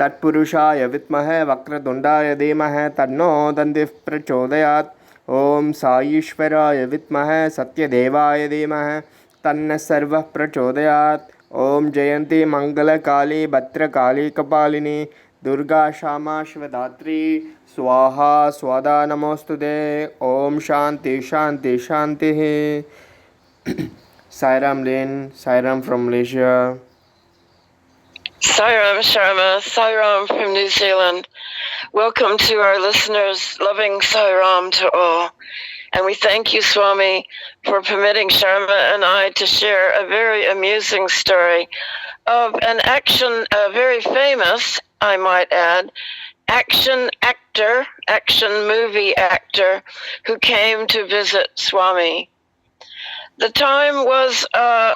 तत्पुरुषाय विद्महे वक्रतुण्डाय धीमहि तन्नो दन्तिः प्रचोदयात्। ॐ साईश्वराय विद्महे सत्यदेवाय धीमहि तन्नः सर्वः प्रचोदयात्। ॐ जयन्ती मङ्गलकाली भद्रकाली कपालिनी दुर्गा क्षमा शिवदात्री स्वाहा स्वदा नमोस्तुते। ॐ शांति शांति शांति। Sairam Lin, Sairam from Malaysia. Sairam Sharma, Sairam from New Zealand. Welcome to our listeners, loving Sairam to all. And we thank you, Swami, for permitting Sharma and I to share a very amusing story of an action, very famous, I might add, action actor, action movie actor who came to visit Swami. The time was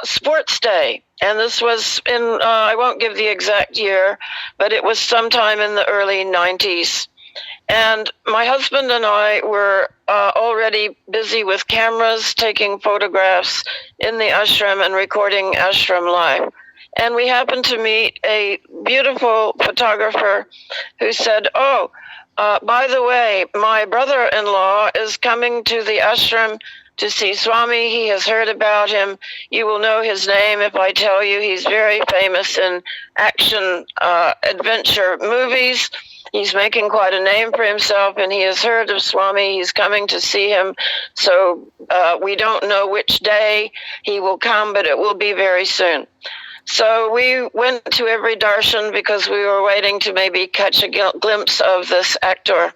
Sports Day, and this was in, I won't give the exact year, but it was sometime in the early 90s. And my husband and I were already busy with cameras, taking photographs in the ashram and recording ashram live. And we happened to meet a beautiful photographer who said, by the way, my brother-in-law is coming to the ashram to see Swami. He has heard about him. You will know his name if I tell you. He's very famous in action adventure movies. He's making quite a name for himself, and he has heard of Swami. He's coming to see him. So we don't know which day he will come, but it will be very soon. So we went to every darshan because we were waiting to maybe catch a glimpse of this actor.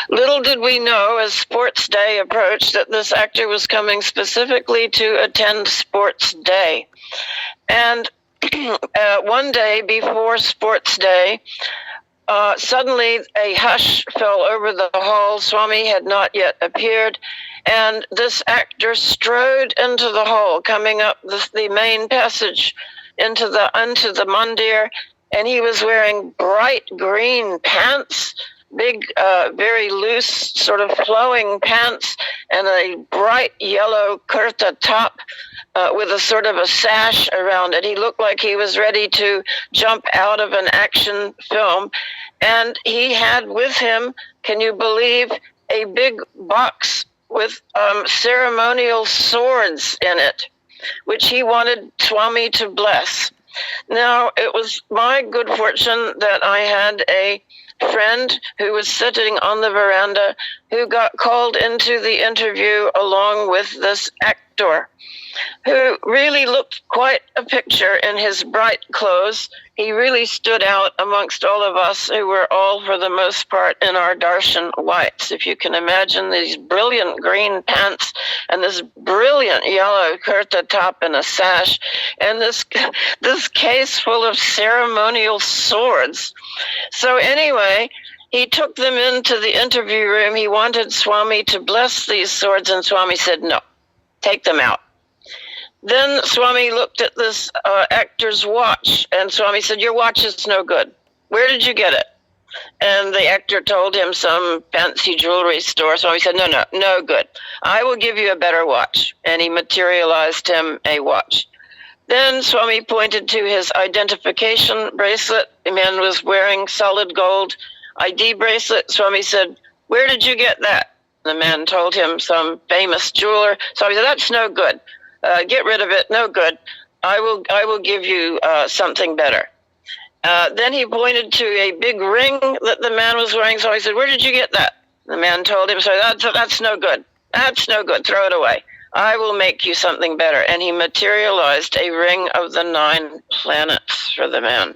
Little did we know as Sports Day approached that this actor was coming specifically to attend Sports Day. And one day before Sports Day, suddenly a hush fell over the hall. Swami had not yet appeared, and this actor strode into the hall, coming up the main passage into the mandir, and he was wearing bright green pants, big, very loose, sort of flowing pants, and a bright yellow kurta top with a sort of a sash around it. He looked like he was ready to jump out of an action film. And he had with him, can you believe, a big box with ceremonial swords in it, which he wanted Swami to bless. Now, it was my good fortune that I had a friend who was sitting on the veranda who got called into the interview along with this actor, who really looked quite a picture in his bright clothes. He really stood out amongst all of us who were all, for the most part, in our darshan whites. If you can imagine these brilliant green pants and this brilliant yellow kurta top and a sash, and this case full of ceremonial swords. So anyway, he took them into the interview room. He wanted Swami to bless these swords, and Swami said, no, take them out. Then Swami looked at this actor's watch, and Swami said, your watch is no good. Where did you get it? And the actor told him some fancy jewelry store. Swami said, no good. I will give you a better watch. And he materialized him a watch. Then Swami pointed to his identification bracelet. The man was wearing solid gold ID bracelet. Swami said, where did you get that? The man told him some famous jeweler. Swami said, that's no good. Get rid of it. No good. I will give you something better. Then he pointed to a big ring that the man was wearing. So he said, where did you get that? The man told him, so that's no good. That's no good. Throw it away. I will make you something better. And he materialized a ring of the 9 planets for the man.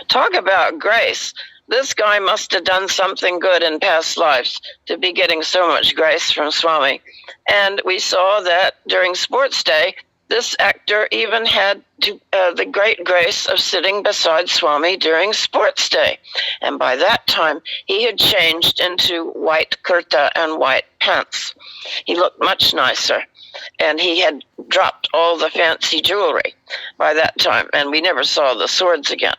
Talk about grace. This guy must have done something good in past lives to be getting so much grace from Swami. And we saw that during Sports Day, this actor even had the great grace of sitting beside Swami during Sports Day. And by that time, he had changed into white kurta and white pants. He looked much nicer, and he had dropped all the fancy jewelry by that time, and we never saw the swords again.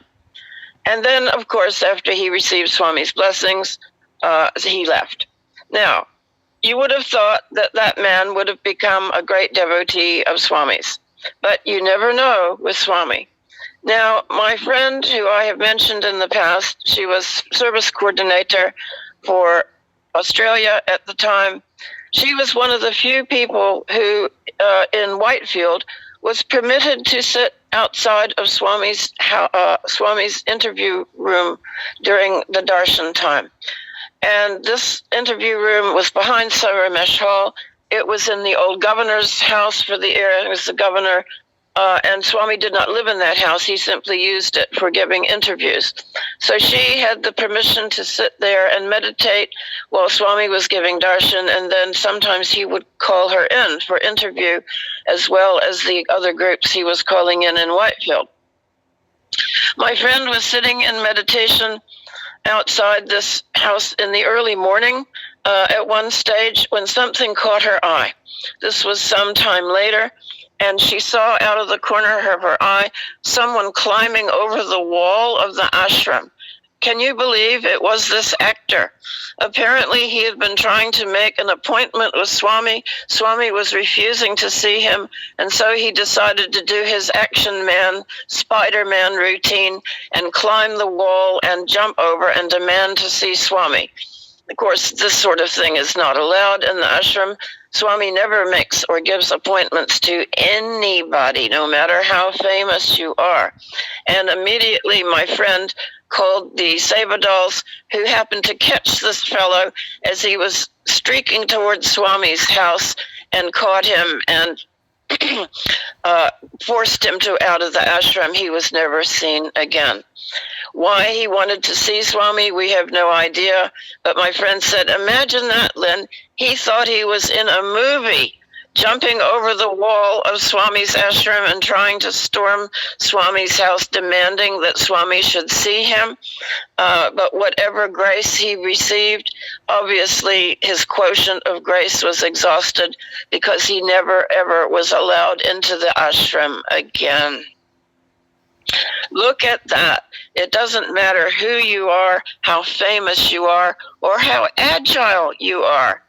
And then, of course, after he received Swami's blessings, he left. Now, you would have thought that that man would have become a great devotee of Swami's. But you never know with Swami. Now, my friend, who I have mentioned in the past, she was service coordinator for Australia at the time. She was one of the few people who, in Whitefield, was permitted to sit outside of Swami's interview room during the darshan time. And this interview room was behind Saramesh Hall. It was in the old governor's house for the era. It was the governor. And Swami did not live in that house. He simply used it for giving interviews. So she had the permission to sit there and meditate while Swami was giving darshan, and then sometimes he would call her in for interview, as well as the other groups he was calling in Whitefield. My friend was sitting in meditation outside this house in the early morning at one stage when something caught her eye. This was some time later, and she saw out of the corner of her eye someone climbing over the wall of the ashram. Can you believe it was this actor? Apparently, he had been trying to make an appointment with Swami. Swami was refusing to see him, and so he decided to do his action man, Spider-Man routine and climb the wall and jump over and demand to see Swami. Of course, this sort of thing is not allowed in the ashram. Swami never makes or gives appointments to anybody, no matter how famous you are. And immediately my friend called the Sevadals, who happened to catch this fellow as he was streaking towards Swami's house, and caught him and forced him out of the ashram. He was never seen again. Why he wanted to see Swami, we have no idea. But my friend said, imagine that, Lynn. He thought he was in a movie, jumping over the wall of Swami's ashram and trying to storm Swami's house, demanding that Swami should see him. But whatever grace he received, obviously his quotient of grace was exhausted, because he never ever was allowed into the ashram again. Look at that. It doesn't matter who you are, how famous you are, or how agile you are.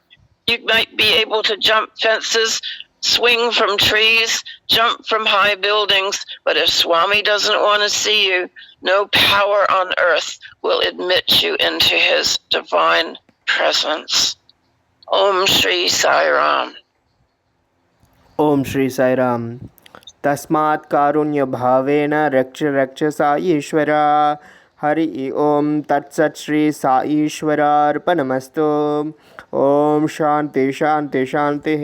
You might be able to jump fences, swing from trees, jump from high buildings, but if Swami doesn't want to see you, no power on earth will admit you into his divine presence. Om Shri Sai Ram. Om Shri Sai Ram. तस्मात् कारुण्य भावेन रक्ष रक्ष साईश्वरा. हरि ओम तत्सत् श्री साईश्वरार्पणमस्तु. ओम शांति शांति शांति.